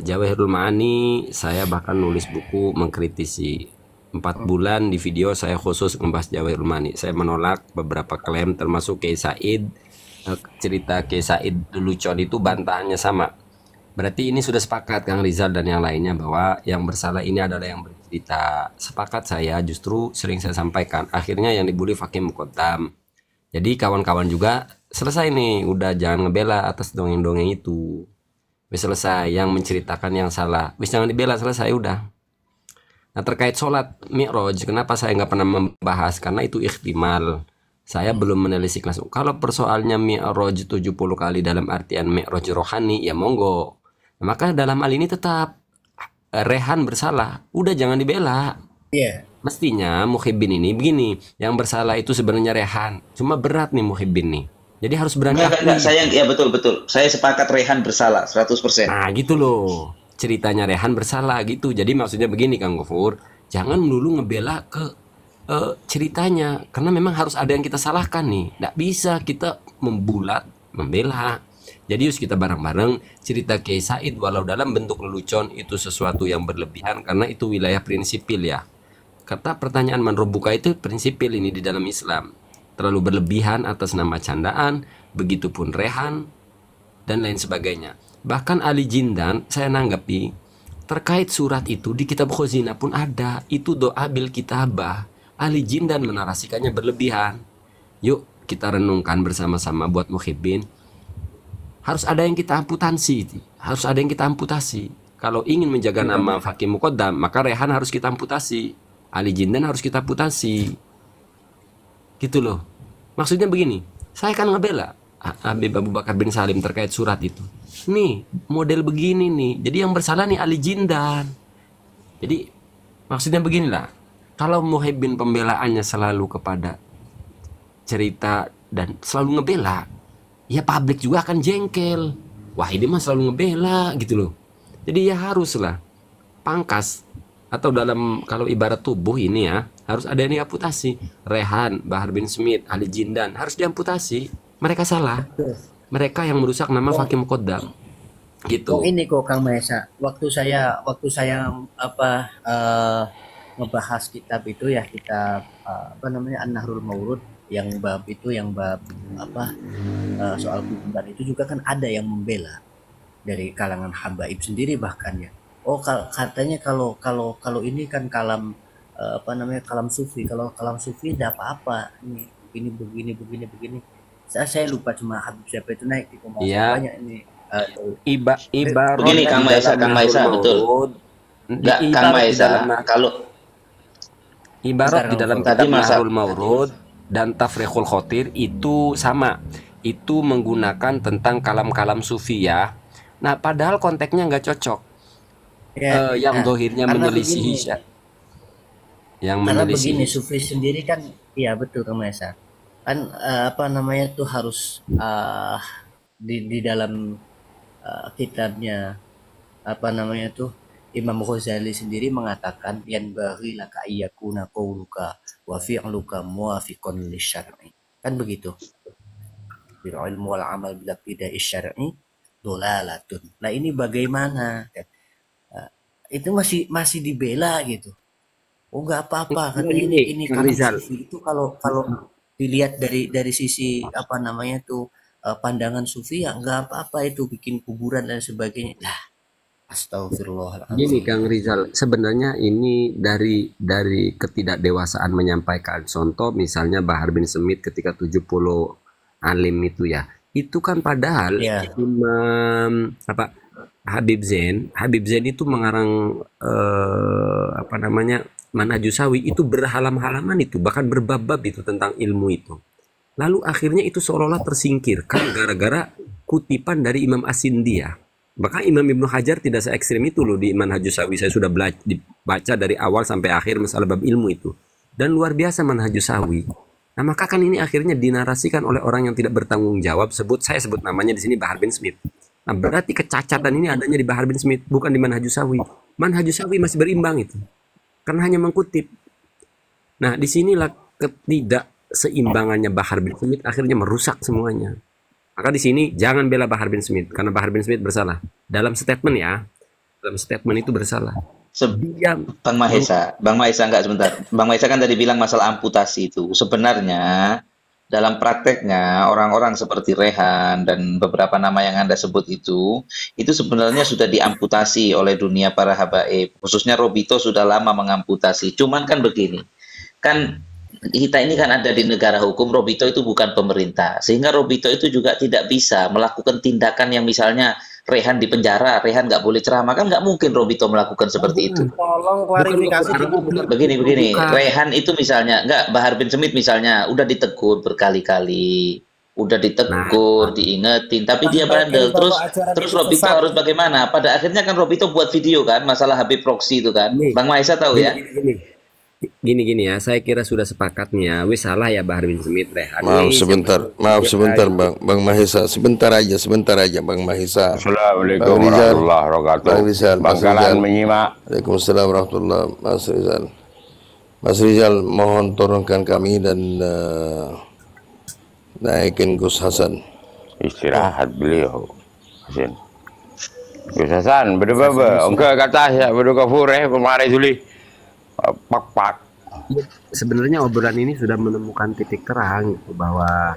Jawahirul Ma'ani, saya bahkan nulis buku mengkritisi. 4 bulan di video saya khusus membahas Jawahirul Ma'ani. Saya menolak beberapa klaim termasuk Kiai Said. Cerita Kiai Said Lelucon itu bantahannya sama. Berarti ini sudah sepakat Kang Rizal dan yang lainnya bahwa yang bersalah ini adalah yang bercerita. Sepakat saya, justru sering saya sampaikan. Akhirnya yang dibully Faqih Muqaddam. Jadi kawan-kawan juga selesai nih, udah jangan ngebela atas dongeng-dongeng itu. Wis selesai, yang menceritakan yang salah. Wis jangan dibela, selesai udah. Nah terkait sholat Mi'raj, kenapa saya nggak pernah membahas? Karena itu ikhtimal. Saya belum menelisik langsung. Kalau persoalnya Mi'raj 70 kali dalam artian Mi'raj rohani, ya monggo. Nah, maka dalam hal ini tetap Rehan bersalah. Udah jangan dibela. Iya. Mestinya Muhibbin ini begini, yang bersalah itu sebenarnya Rehan. Cuma berat nih Muhibbin nih. Jadi harus berani Enggak, akui. saya ya betul. Saya sepakat Rehan bersalah 100%. Nah gitu loh. Ceritanya Rehan bersalah gitu. Jadi maksudnya begini Kang Gofur, jangan melulu ngebela ke ceritanya, karena memang harus ada yang kita salahkan nih. Nggak bisa kita membulat membela. Jadi harus kita bareng-bareng cerita Kiai Said walau dalam bentuk lelucon itu sesuatu yang berlebihan karena itu wilayah prinsipil ya. Kata pertanyaan man rabbuka itu prinsipil ini di dalam Islam. Terlalu berlebihan atas nama candaan, begitupun Rehan dan lain sebagainya. Bahkan Ali Jindan saya nanggapi terkait surat itu di kitab Khazina pun ada, itu doa bil kitabah. Ali Jindan menarasikannya berlebihan. Yuk kita renungkan bersama-sama buat muhibbin. Harus ada yang kita amputasi. Harus ada yang kita amputasi. Kalau ingin menjaga nama Faqih Muqaddam, maka Rehan harus kita amputasi. Ali Jindan harus kita amputasi. Gitu loh. Maksudnya begini, saya kan ngebela Habib Abu Bakar bin Salim terkait surat itu. Nih, model begini nih. Jadi yang bersalah nih Ali Jindan. Jadi maksudnya beginilah. Kalau Muhibbin pembelaannya selalu kepada cerita dan selalu ngebela, ya publik juga akan jengkel. Wah ini mah selalu ngebela gitu loh. Jadi ya haruslah pangkas. Atau dalam kalau ibarat tubuh ini ya, harus ada yang diamputasi. Rehan, Bahar bin Smith, Ali Jindan harus diamputasi. Mereka salah. Mereka yang merusak nama Faqih Muqaddam. gitu. Ini kok Kang Mahesa, waktu saya apa ngebahas kitab itu ya, kitab apa namanya An-Nahrul Maurud, yang bab itu, yang bab apa soal kuburan itu juga kan ada yang membela dari kalangan habaib sendiri bahkan ya. Oh, katanya kalau ini kan kalam apa namanya kalam sufi. Kalau kalam sufi tidak apa-apa. Ini begini. Saya lupa, cuma Habib siapa itu naik di pembahasan Iya. banyak ini. Ibarat Begini Kang di Maesa, dalam Kang Maesa, Nahrul betul. Maurud, Enggak, Kang ibarat di Maesa, dalam kalau ibarat Bentar, di dalam Tadi kitab masa- Nahrul Maurud dan Tafriqul Khotir itu sama. Itu menggunakan tentang kalam-kalam sufi ya. Nah, padahal konteksnya nggak cocok. ya, Yang nah, dohirnya karena menyelisihi begini. yang Karena menyelisihi. begini, sufi sendiri kan, iya betul Kang Maesa. Kan apa namanya tuh harus di dalam kitabnya apa namanya tuh Imam Ghazali sendiri mengatakan yan baghi laka ayyakuna qauluka wa fi'luka muwafiqan lisyar'i. Kan begitu. Bil ilmu wal amal bila bida'i syar'i dolalatun. Nah, ini bagaimana? Itu masih dibela gitu. Oh, nggak apa-apa katanya, ini Kang kalam Rizal. sufi itu kalau dilihat dari sisi apa namanya tuh pandangan sufi ya nggak apa-apa itu bikin kuburan dan sebagainya. Lah, Gini astagfirullahaladzim. Kang Rizal, sebenarnya ini dari ketidakdewasaan menyampaikan. Contoh misalnya Bahar bin Smith ketika 70 alim itu ya. Itu kan padahal Ya, Imam apa Habib Zain itu mengarang apa namanya Manhajus Sawi itu berhalam-halaman itu, bahkan berbab-bab itu tentang ilmu itu. Lalu akhirnya itu seolah-olah tersingkirkan gara-gara kutipan dari Imam As-Sindi ya. Bahkan Imam Ibnu Hajar tidak se ekstrim itu loh di Manhajus Sawi. Saya sudah baca dari awal sampai akhir masalah bab ilmu itu. Dan luar biasa Manhajus Sawi. Nah, maka kan ini akhirnya dinarasikan oleh orang yang tidak bertanggung jawab. Saya sebut namanya di sini Bahar bin Smith. Nah, berarti kecacatan ini adanya di Bahar bin Smith, bukan di Manhajus Sawi. Manhajus Sawi masih berimbang itu. Karena hanya mengkutip. Nah, disinilah ketidakseimbangannya Bahar bin Smith akhirnya merusak semuanya. Maka di sini jangan bela Bahar bin Smith karena Bahar bin Smith bersalah. Dalam statement ya. Dalam statement itu bersalah. Dia Bang Mahesa enggak sebentar. Bang Mahesa kan tadi bilang masalah amputasi itu. Sebenarnya dalam prakteknya orang-orang seperti Rehan dan beberapa nama yang Anda sebut itu sebenarnya sudah diamputasi oleh dunia para habaib. Khususnya Robito sudah lama mengamputasi. Cuman kan begini. Kan kita ini kan ada di negara hukum, Robito itu bukan pemerintah. Sehingga Robito itu juga tidak bisa melakukan tindakan yang misalnya Rehan di penjara, Rehan nggak boleh ceramah, kan nggak mungkin Robito melakukan seperti itu. Tolong klarifikasi dulu. Begini, Rehan itu misalnya, nggak, Bahar bin Smith misalnya, udah ditegur berkali-kali, udah ditegur, diingetin, tapi dia bandel. Terus Robito harus bagaimana? Pada akhirnya kan Robito buat video kan, masalah Habib Proxy itu kan. Bang Maesa tahu ya? Gini ya, saya kira sudah sepakat nih ya. Wis salah ya Bahar bin Smith, Rehan. Maaf sebentar Bang Mahesa, sebentar aja Bang Mahesa. Assalamualaikum Bang Rizal. warahmatullahi wabarakatuh. Bang Rizal, Mas Bangkalan Rizal. menyimak. Waalaikumsalam warahmatullahi Mas Rizal. Mas Rizal, mohon turunkan kami dan naikin Gus Hasan. Istirahat beliau. Hasan. Gus Hasan, berdua engkau kata ya berdua kafur kemarin Juli. Pak. Sebenarnya obrolan ini sudah menemukan titik terang gitu, bahwa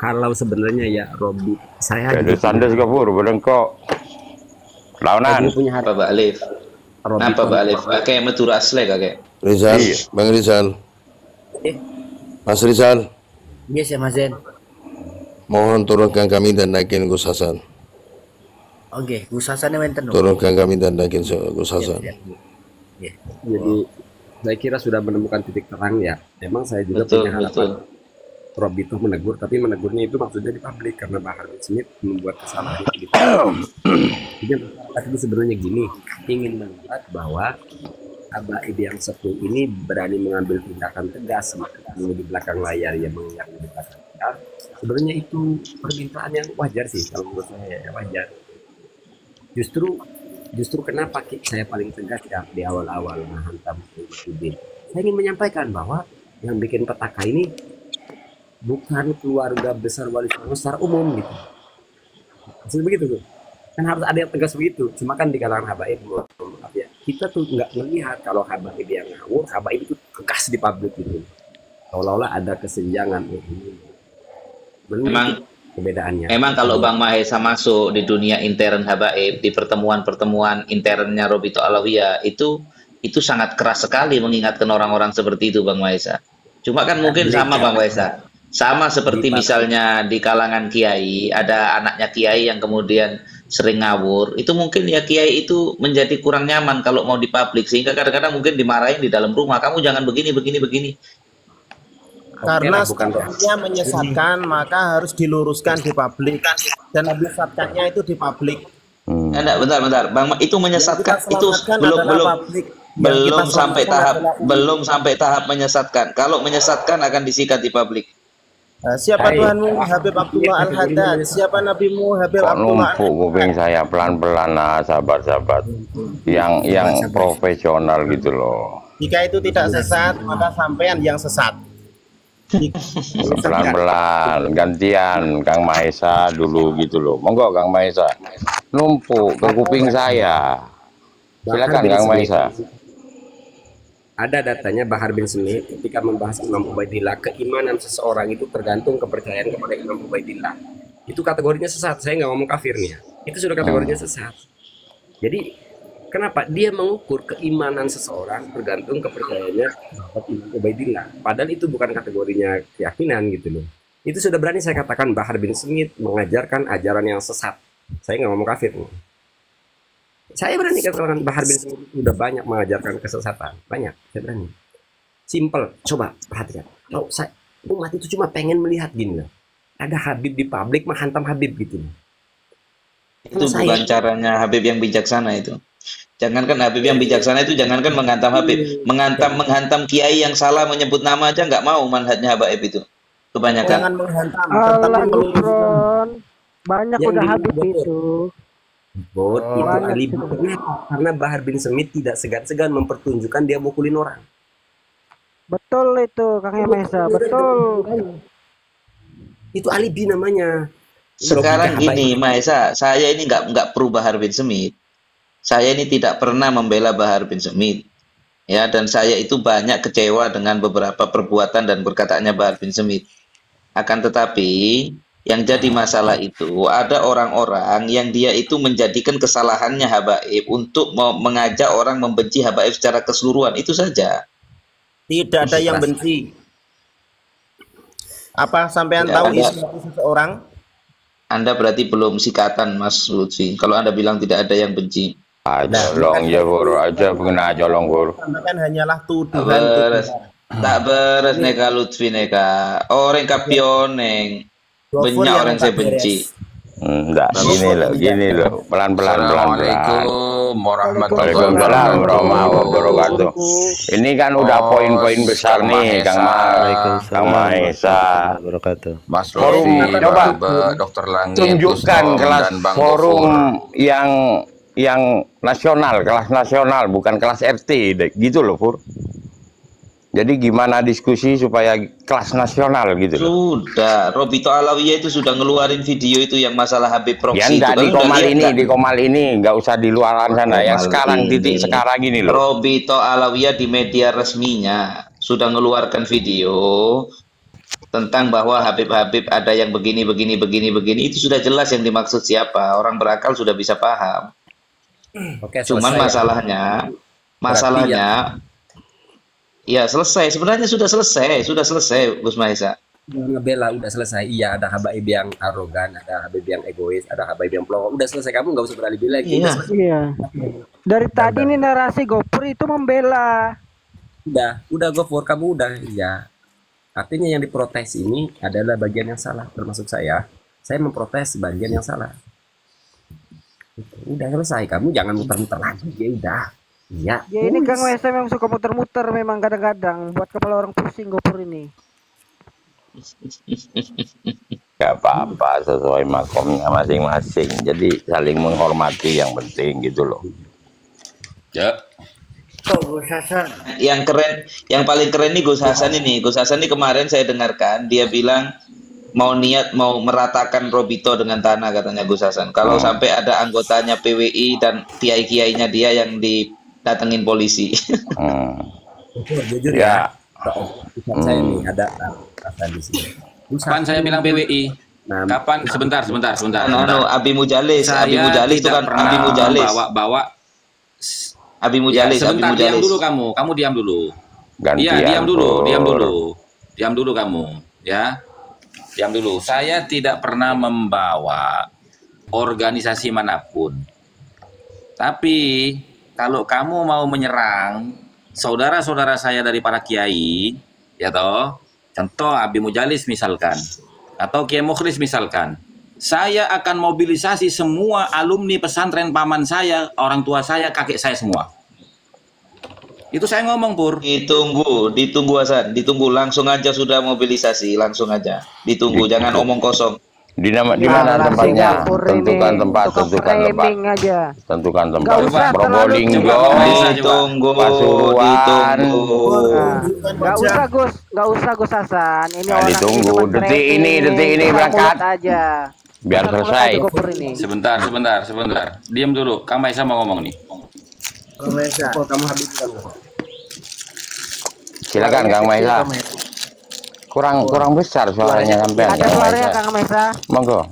kalau sebenarnya ya Robi, saya Jadi sandes kafur berdengkok. Launan. punya hati. Pak Alif. Apa Pak Alif? Kakek metu asli kakek. Rizal, Bang Rizal. Mas Rizal, yes ya Mas Zen. mohon turunkan kami dan naikin Gus Hasan. Oke, Gus Hasan wenten. Turunkan kami dan naikin Gus Hasan. Jadi saya kira sudah menemukan titik terang ya. Memang saya juga punya harapan Robi itu menegur, tapi menegurnya itu maksudnya di publik karena Bahar bin Smith membuat kesalahan itu. Jadi masyarakat itu sebenarnya gini, ingin melihat bahwa habaib yang sepuh ini berani mengambil tindakan tegas di belakang layar, yang mengingatkan di belakang layar. Sebenarnya itu permintaan yang wajar sih kalau menurut saya, ya wajar. Justru kenapa saya paling tegas di awal-awal menghantam Muhyiddin. Saya ingin menyampaikan bahwa yang bikin petaka ini bukan keluarga besar Wali Songo secara umum gitu. Maksudnya begitu tuh. Kan harus ada yang tegas begitu. Cuma kan di kalangan habaib, maaf ya, kita tuh nggak melihat kalau habaib yang ngawur, habaib itu tegas di publik gitu. Seolah-olah ada kesenjangan. Memang perbedaannya. Memang kalau Bang Mahesa masuk di dunia intern habaib, di pertemuan-pertemuan internnya Robito Alawiyah, itu sangat keras sekali mengingatkan orang-orang seperti itu, Bang Mahesa. Cuma kan mungkin sama Bang Mahesa, sama seperti misalnya di kalangan kiai, ada anaknya kiai yang kemudian sering ngawur, itu mungkin ya kiai itu menjadi kurang nyaman kalau mau di publik, sehingga kadang-kadang mungkin dimarahin di dalam rumah, kamu jangan begini, begini, begini. Karena statementnya menyesatkan, maka harus diluruskan di publik, dan menyesatkannya itu di publik. Bentar, Bang, itu menyesatkan, itu belum sampai tahap menyesatkan. Kalau menyesatkan akan disikat di publik. Siapa Tuhanmu Habib Abdullah Al-Haddad? Siapa Nabimu Habib Abdullah Numpuk kuping saya pelan-pelan, sahabat-sahabat. Yang profesional gitu loh. Jika itu tidak sesat, maka sampean yang sesat. Pelan-pelan, gantian Kang Mahesa dulu gitu loh. Monggo Kang Mahesa. Numpuk ke kuping saya. Silakan Kang Mahesa. Ada datanya Bahar bin Smith ketika membahas Imam Ubaidillah, keimanan seseorang itu tergantung kepercayaan kepada Imam Ubaidillah. Itu kategorinya sesat. Saya nggak ngomong kafir nih ya. Itu sudah kategorinya sesat. Jadi kenapa dia mengukur keimanan seseorang tergantung kepercayaannya terhadap Imam Ubaidillah? Padahal itu bukan kategorinya keyakinan gitu loh. Itu sudah berani saya katakan Bahar bin Smith mengajarkan ajaran yang sesat. Saya nggak ngomong kafir nih. Saya berani katakan Bahar bin Smith sudah banyak mengajarkan kesesatan. Banyak, saya berani. Simple, coba perhatikan. Kalau umat itu cuma pengen melihat gini loh. Ada Habib di publik menghantam Habib gitu loh. Itu bukan caranya Habib yang bijaksana itu. Jangankan Habib yang bijaksana itu, jangankan menghantam Habib, menghantam kiai yang salah menyebut nama aja nggak mau manhajnya Habib itu. Kebanyakan. Jangan menghantam, Allah Gufron. Banyak yang udah Habib itu. Itu alibi. Karena Bahar bin Smith tidak segan-segan mempertunjukkan dia mukulin orang. Betul itu Kang Mahesa, betul. Itu alibi namanya. Sekarang gini Mahesa, saya ini nggak pro Bahar bin Smith. Saya ini tidak pernah membela Bahar bin Smith. Ya, dan saya itu banyak kecewa dengan beberapa perbuatan dan perkataannya Bahar bin Smith. Akan tetapi yang jadi masalah itu ada orang-orang yang dia itu menjadikan kesalahannya habaib untuk mengajak orang membenci habaib secara keseluruhan, itu saja. Tidak ada yang benci. Apa sampean tahu isi hati seseorang? Anda berarti belum sikatan Mas Lutfi. Kalau Anda bilang tidak ada yang benci. Jolong ya Guru aja pengen jolong Guru. Kan hanyalah tuduhan. Tak beres neka Lutfi neka. Orang kapioneng. Banyak orang saya benci. Enggak, gini loh, pelan-pelan. Assalamualaikum warahmatullahi wabarakatuh. Ini kan udah poin-poin besar nih, Kang Mahesa. Mas Forum, coba Dokter Langit, tunjukkan kelas forum yang nasional, kelas nasional, bukan kelas RT, gitu loh, Pur. Jadi gimana diskusi supaya kelas nasional gitu loh. Sudah, Robito Alawiyah itu sudah ngeluarin video itu yang masalah Habib Proxy. Ya enggak, di Komal ini, nggak usah di luaran sana. Yang sekarang titik sekarang ini loh. Robito Alawiyah di media resminya sudah ngeluarkan video tentang bahwa Habib-Habib ada yang begini, itu sudah jelas yang dimaksud siapa. Orang berakal sudah bisa paham. Oke, cuman masalahnya ya selesai, sebenarnya sudah selesai Gus Mahesa. Ngebela udah selesai. Iya, ada habaib yang arogan, ada habaib yang egois, ada habaib yang pelongok. Udah selesai, kamu nggak usah beralibi lagi. Iya. Dari tadi nih narasi Gopur itu membela. Udah Gopur, kamu udah ya. Artinya yang diprotes ini adalah bagian yang salah, termasuk saya. Saya memprotes bagian yang salah. Udah selesai, kamu jangan muter-muter lagi. Ya udah. Iya. Ya ini Kang Mahesa memang suka muter-muter memang kadang-kadang buat kepala orang pusing Gopur ini. Gak apa-apa, sesuai makomnya masing-masing. Jadi saling menghormati yang penting gitu loh. Ya. Gus Hasan. Yang paling keren nih Gus Hasan ini. Gus Hasan ini kemarin saya dengarkan dia bilang mau niat mau meratakan Robito dengan tanah, katanya Gus Hasan. Kalau sampai ada anggotanya PWI dan kiai-kiainya dia yang didatengin polisi. Jujur ya. Saya nih ada di sini. Kapan saya bilang PWI? Kapan? Sebentar. Abi Mujalis itu kan Abi Mujalis. Bawa Abi Mujalis. Sebentar, diam dulu kamu diam dulu. Iya, diam dulu kamu, ya. Diam dulu. Saya tidak pernah membawa organisasi manapun. Tapi kalau kamu mau menyerang saudara-saudara saya dari para kiai, ya toh, contoh Abi Mujalis misalkan, atau Kiai Mukhlis misalkan, saya akan mobilisasi semua alumni pesantren paman saya, orang tua saya, kakek saya semua. Itu saya ngomong, Pur. Ditunggu Hasan, ditunggu, langsung aja sudah mobilisasi, langsung aja. Ditunggu, jangan omong kosong. Di mana tempatnya? Tentukan tempat. Tentukan tempat. Probolinggo, Pasuruan. Nggak usah Gus Hasan. Ini nah, ditunggu detik ini berangkat aja. Biar selesai. Sebentar. Diam dulu. Kang Maisa mau ngomong nih. Kang Maisa, kamu habis silakan Kang Maisa. Kurang besar suaranya sampean. Ada suaranya Kang Maisa. Monggo.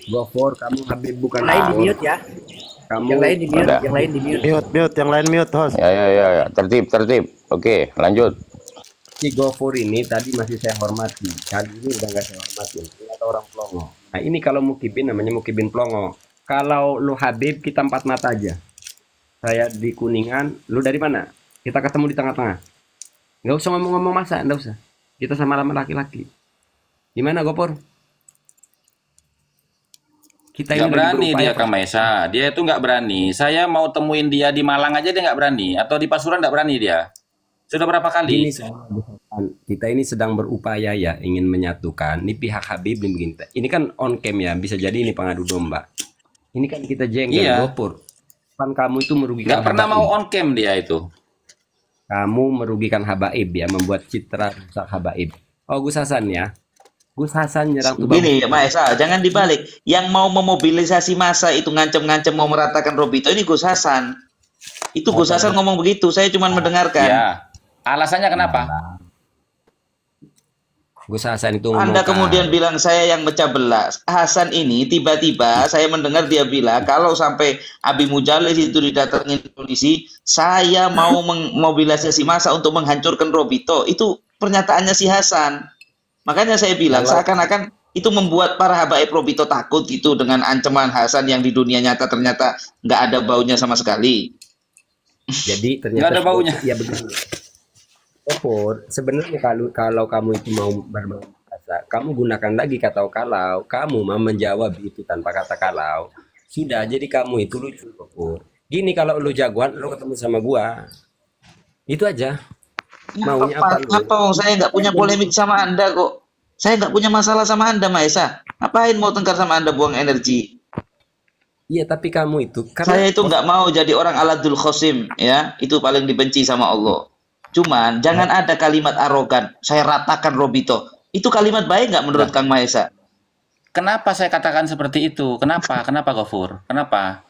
Gofur, kamu Habib bukan Yang lain di mute ya. Yang lain di mute. Yang lain mute, host. Ya. Tertib. Oke, lanjut. Si Gofur ini tadi masih saya hormati. Kali ini udah nggak saya hormatin. Ini ada orang Plongo. Nah, ini kalau Mukibin namanya Mukibin Plongo. Kalau lu Habib, kita 4 mata aja. Saya di Kuningan, lu dari mana? Kita ketemu di tengah-tengah. Nggak usah ngomong-ngomong masa, nggak usah. Kita sama-sama laki-laki. Gimana Gopur? Kita nggak berani dia Kang Maisa. Dia itu nggak berani. Saya mau temuin dia di Malang aja dia nggak berani. Atau di Pasuruan nggak berani dia. Sudah berapa kali? Kita ini sedang berupaya ya ingin menyatukan. Ini pihak Habib begini. Ini kan on cam ya. Bisa jadi ini pengadu domba. Ini kan kita jengkel Gopur. Kan kamu itu merugikan. Nggak pernah mau on cam dia itu. Kamu merugikan Habaib ya, membuat citra rusak Habaib. Oh Gus Hasan ya. Gus Hasan nyerang tuh. Gini Mas Esa, jangan dibalik. Yang mau memobilisasi massa itu ngancem-ngancem mau meratakan Robito ini Gus Hasan. Itu Gus Hasan ngomong begitu, saya cuma mendengarkan. Ya. Alasannya kenapa? Gus Hasan itu Anda kemudian bilang saya yang mecah belah. Hasan ini tiba-tiba saya mendengar dia bilang kalau sampai Abi Mujalis itu didatangin polisi, saya mau memobilisasi massa untuk menghancurkan Robito. Itu pernyataannya si Hasan. Makanya saya bilang seakan-akan itu membuat para habaib Robito takut gitu dengan ancaman Hasan yang di dunia nyata ternyata nggak ada baunya sama sekali. Jadi ternyata nggak ada baunya. Ya begini. Opor, sebenarnya kalau kamu itu mau bermain bahasa, kamu gunakan lagi kata kalau. Kamu mau menjawab itu tanpa kata kalau. Sudah, jadi kamu itu lucu, Opor. Gini kalau lu jagoan, lu ketemu sama gua. Itu aja. Maunya apa? Apa? Saya nggak punya polemik sama Anda kok. Saya nggak punya masalah sama Anda, Maesa. Ngapain mau tengkar sama Anda, buang energi? Iya, tapi kamu itu. Saya itu nggak mau jadi orang aladul khosim, ya. Itu paling dibenci sama Allah. Cuman jangan ada kalimat arogan. Saya ratakan Robito. Itu kalimat baik nggak menurut Kang Maesa? Kenapa saya katakan seperti itu? Kenapa Gofur? Kenapa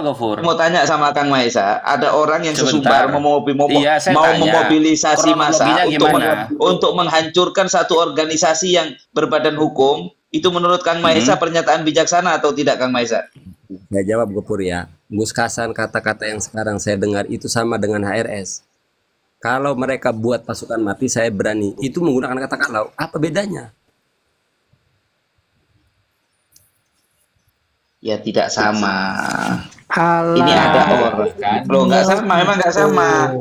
Gofur? Mau tanya sama Kang Maesa, ada orang yang sesumbar mau memobilisasi massa untuk menghancurkan satu organisasi yang berbadan hukum. Itu menurut Kang Maesa pernyataan bijaksana atau tidak, Kang Maesa? Saya jawab Gopur ya. Gus Hasan kata-kata yang sekarang saya dengar itu sama dengan HRS. Kalau mereka buat pasukan mati, saya berani. Itu menggunakan kata kalau. Apa bedanya? Ya tidak sama. Alah. Ini ada orang loh, nggak sama, memang nggak sama.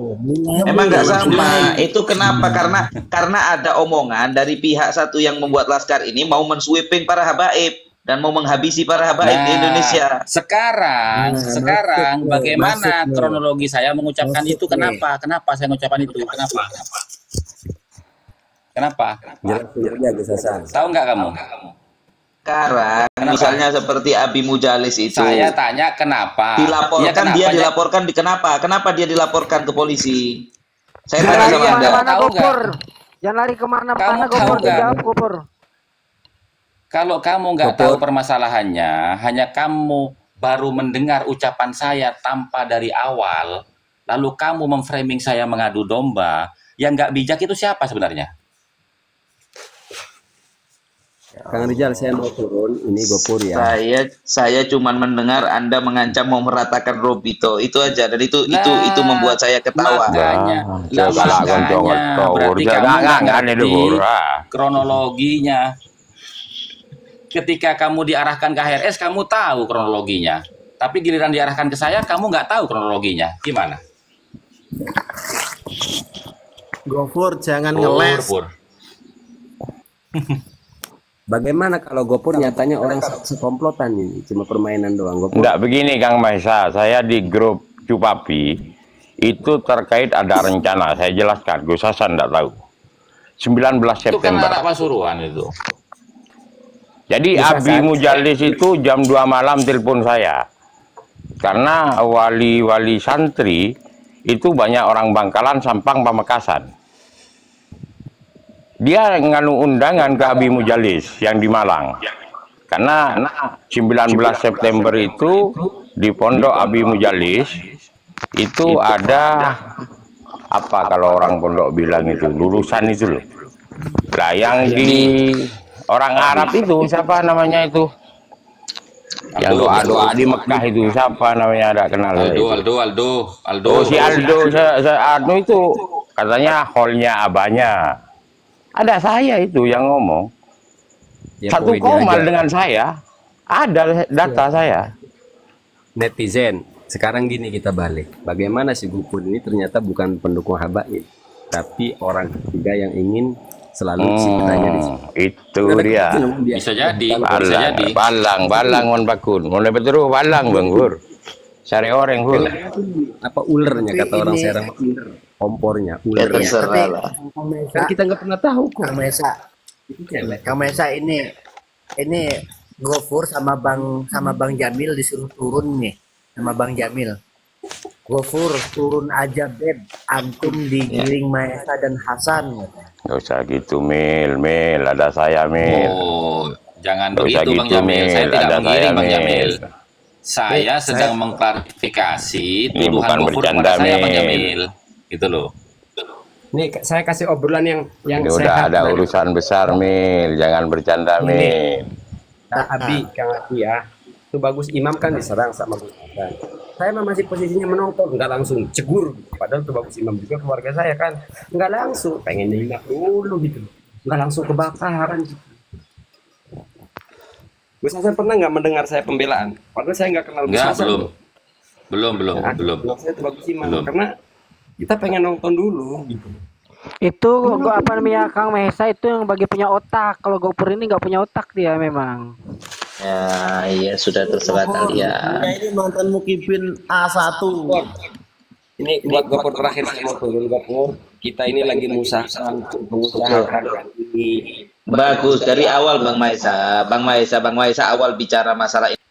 Emang nggak sama. Itu kenapa? Karena ada omongan dari pihak satu yang membuat laskar ini mau mensweeping para habaib dan mau menghabisi para habaib di Indonesia. Sekarang bagaimana kronologi saya mengucapkan itu? Kenapa saya mengucapkan itu? Kenapa? Tahu nggak kamu? Sekarang misalnya seperti Abi Mujalis itu, saya tanya kenapa dilaporkan, ya, dilaporkan kenapa dia dilaporkan ke polisi? Saya tanya sama Anda. Mana Gopur? Jangan lari Kamu kemana-mana, tahu Gopur. kan? Dijawab, Gopur. Kalau kamu nggak tahu permasalahannya, hanya kamu baru mendengar ucapan saya tanpa dari awal, lalu kamu memframing saya mengadu domba, yang nggak bijak itu siapa sebenarnya? Kang Rizal, saya mau turun. Ini Gopur ya. Saya cuman mendengar Anda mengancam mau meratakan Robito. Itu aja, dan itu membuat saya ketawa. Berarti kamu nggak ngerti kronologinya. Ketika kamu diarahkan ke HRS, kamu tahu kronologinya. Tapi giliran diarahkan ke saya, kamu nggak tahu kronologinya. Gimana? Gopur jangan ngeles. Bagaimana kalau Gopur nyatanya orang sekomplotan ini, cuma permainan doang, Gopur? Enggak begini Kang Mahesa, saya di grup Cupapi itu terkait ada rencana, saya jelaskan, Gus Hasan enggak tahu. 19 September. Itu kan anak Pasuruan itu. Jadi Abi Mujalis itu jam 2 malam telepon saya. Karena wali-wali santri itu banyak orang Bangkalan, Sampang, Pamekasan. Dia nganu undangan ke Abi Mujalis yang di Malang. Karena 19 September itu di Pondok Abi Mujalis itu ada apa kalau orang pondok bilang itu lulusan itu loh. Lah yang di orang Arab itu siapa namanya itu? Yang doa-doa di Mekah itu siapa namanya, ada kenal? Aldo. Oh, si Aldo itu katanya hallnya abahnya. Ada saya itu yang ngomong. Ya, Satu komal dengan saya. Ada data saya. Netizen, sekarang gini kita balik. Bagaimana si Gopur ini ternyata bukan pendukung Habaib, tapi orang ketiga yang ingin selalu citranya di sini. Itu dia. Bisa jadi. Bisa jadi. Balang mon bakun. Mau betul balang Bang Bur. Cari orang Bur. Apa ulernya kata orang Serang? Uler. Kompornya, ulernya. Kan kita nggak pernah tahu kok. Kang Mesa ini Gofur sama Bang Jamil disuruh turun nih sama Bang Jamil. Gofur turun aja beb, antum digiring Maesa dan Hasan. Gak usah gitu Mil, ada saya Mil. Oh, jangan begitu Bang Jamil. Saya tidak menggiring Bang Jamil. Saya sedang mengklarifikasi tuduhan Gofur kepada saya Bang Jamil. Gitu loh. Nih saya kasih obrolan yang ini udah ada urusan besar Mil, jangan bercanda Mil. Kang Abi ya. Itu bagus Imam kan diserang sama Gus Hasan. Saya masih posisinya menonton, nggak langsung cegur. Padahal itu bagus Imam juga keluarga saya kan. Nggak langsung, pengen nyimak dulu gitu. Nggak langsung kebakaran gitu. Gus Hasan pernah nggak mendengar saya pembelaan? Padahal saya nggak kenal Gus Hasan. Belum. Saya itu bagus Imam karena kita pengen nonton dulu gitu. Itu apa namanya Kang Mesa itu yang bagi punya otak. Kalau Gopur ini nggak punya otak dia memang. Ya, iya sudah terserah kalian. Ini mantan Mukibin A1. Ini buat Gopur terakhir saya mau turun Gopur. Kita ini lagi mengusahakan ini. Bagus dari awal Bang Maesa awal bicara masalah ini.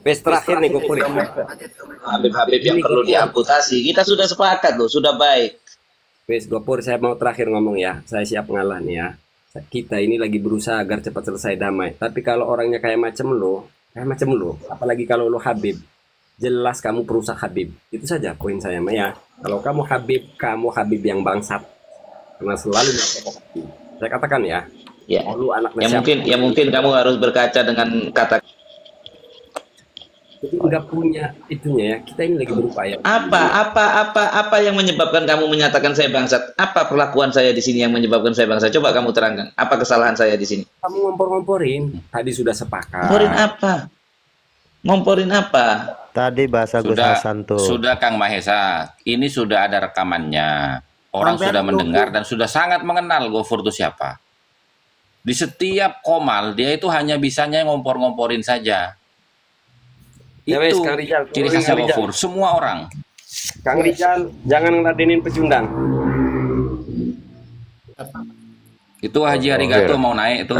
Bes terakhir nih Gopur. Habib yang perlu diamputasi. Kita sudah sepakat loh, sudah baik. Bes Gopur, saya mau terakhir ngomong ya. Saya siap ngalah nih ya. Kita ini lagi berusaha agar cepat selesai damai. Tapi kalau orangnya kayak macam lo, apalagi kalau lo Habib, jelas kamu perusak Habib. Itu saja poin saya ya. Kalau kamu Habib yang bangsat. Karena selalu saya katakan ya. Ya. Mungkin kamu harus berkaca dengan kata. Jadi nggak punya itunya ya. Kita ini lagi berupaya. Apa yang menyebabkan kamu menyatakan saya bangsat? Apa perlakuan saya di sini yang menyebabkan saya bangsat? Coba kamu terangkan. Apa kesalahan saya di sini? Kamu ngompor-ngomporin. Tadi sudah sepakat. Ngomporin apa? Tadi bahasa Gus Hasan tuh. Sudah Kang Mahesa. Ini sudah ada rekamannya. Orang sudah mendengar dan sudah sangat mengenal Gofur itu siapa. Di setiap komal dia itu hanya bisanya ngompor-ngomporin saja. Ya wes, Kang Rizal, ciri khas Gofur, semua orang. Kang Rizal, jangan ngeladenin pecundang. Itu Haji Arigato mau naik itu.